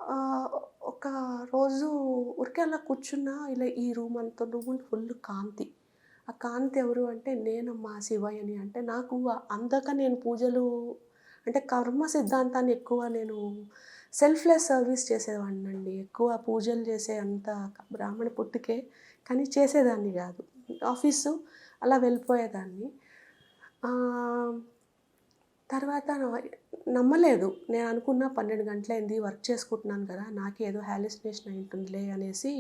ఆహ్, ఒక రోజు ఊరికే అలా కూర్చున్నా, ఇలా ఈ రూమ్ ఫుల్ కాంతి. ఆ కాంతి ఎవరు అంటే నేనమ్మా శివయ్యని. అంటే నాకు అందాక నేను పూజలు అంటే కర్మ సిద్ధాంతాన్ని ఎక్కువ నేను సెల్ఫ్‌లెస్ సర్వీస్ చేసేవాడినండి. ఎక్కువ పూజలు చేసే అంత బ్రాహ్మణ పుట్టుకే, కానీ చేసేదాన్ని గాదు. ఆఫీసు అలా వెళ్ళిపోయేదాన్ని. ఆహ్, తర్వాత నమ్మలేదు. నేననుకున్న 12 గంటలయింది, వర్క్ చేసుకుంటున్నాను కదా! నాకేదో హాలుసినేషన్ అయ్యుంటుందిలే అనేసి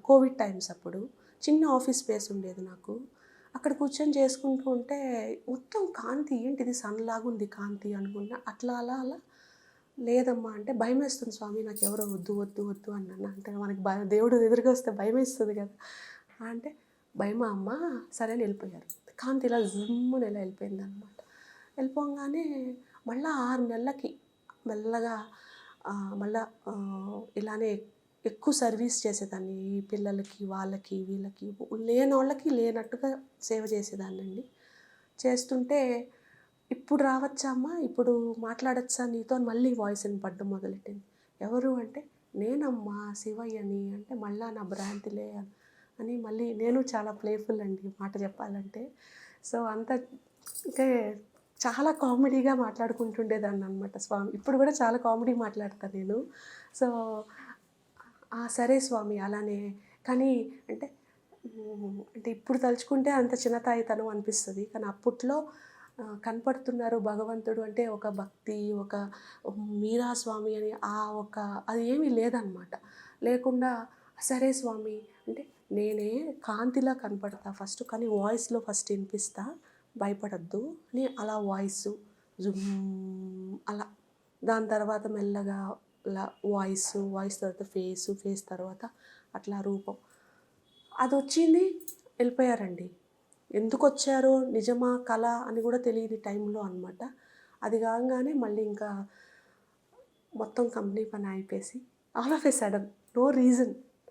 కోవిడ్ టైమ్స్ అప్పుడు. చిన్న ఆఫీస్ స్పేస్ ఉండేది నాకు. అక్కడ కూర్చొని చేసుకుంటూ ఉంటే మొత్తం కాంతి ఏంటిది సన్‌లాగుంది కాంతి అనుకున్నా. అట్లా అలా అలా లేదమ్మా అంటే, భయమేస్తుంది స్వామి నాకెవరో వద్దు, వద్దు, వద్దు అన్నాను. అంటే మనకి దేవుడు ఎదురుగా వస్తే భయమేస్తది కదా! అంటే, భయమా అమ్మా? సరే అని ఎళ్ళిపోయారు. కాంతి ఇలా జుమ్మున ఇలా ఎళ్ళిపోయిందనమాట. వెళ్ళిపోంగానే మళ్ళా 6 నెలలకి మెల్లగా మళ్ళా ఇలానే ఎక్కువ సర్వీస్ చేసేదాన్ని. ఈ పిల్లలకి, వాళ్ళకి, వీళ్ళకి లేనోళ్ళకి లేనట్టుగా సేవ చేసేదాన్నండి. చేస్తుంటే, "ఇప్పుడు రావచ్చా అమ్మా? ఇప్పుడు మాట్లాడొచ్చా నీతో?" అని మళ్ళీ వాయిస్ ఇనపడడం మొదలెట్టింది. ఎవరు అంటే, "నేనమ్మా శివయ్యని." అంటే, "మళ్ళా నా భ్రాంతిలే" అని మళ్ళీ నేను చాలా ప్లేఫుల్ అండి మాట చెప్పాలంటే. సో, అంత అంటే చాలా కామెడీగా మాట్లాడుకుంటుండేదాన్ననమాట స్వామి. ఇప్పుడు గూడా చాలా కామెడీ మాట్లాడతా నేను. సో, ఆ! సరే స్వామి అలానే కానీ అంటే అంటే ఇప్పుడు తలుచుకుంటే అంత చిన్నతాయితనం అనిపిస్తది. కానీ అప్పట్లో కనపడుతున్నారు భగవంతుడు అంటే ఒక భక్తి, ఒక మీరా స్వామి అని ఒక అది ఏమీ లేదనమాట. లేకుండా సరే స్వామి అంటే నేనే కాంతిలా కనపడతా ఫస్ట్ కానీ వాయిస్‌లో ఫస్ట్ ఇనిపిస్తా. భయపడొద్దు అని అలా వాయిసు జుమ్ అలా. దాని తర్వాత మెల్లగా వాయిస్ తర్వాత ఫేస్ తర్వాత అట్లా రూపం. అదొచ్చింది, ఎళ్ళిపోయారండి. ఎందుకొచ్చారో, నిజమా, కలా అని గూడా తెలియని టైంలో అనమాట. అది కాంగానే మళ్ళీ ఇంకా మొత్తం కంపెనీ పని ఆగిపేసి all of a sudden no reason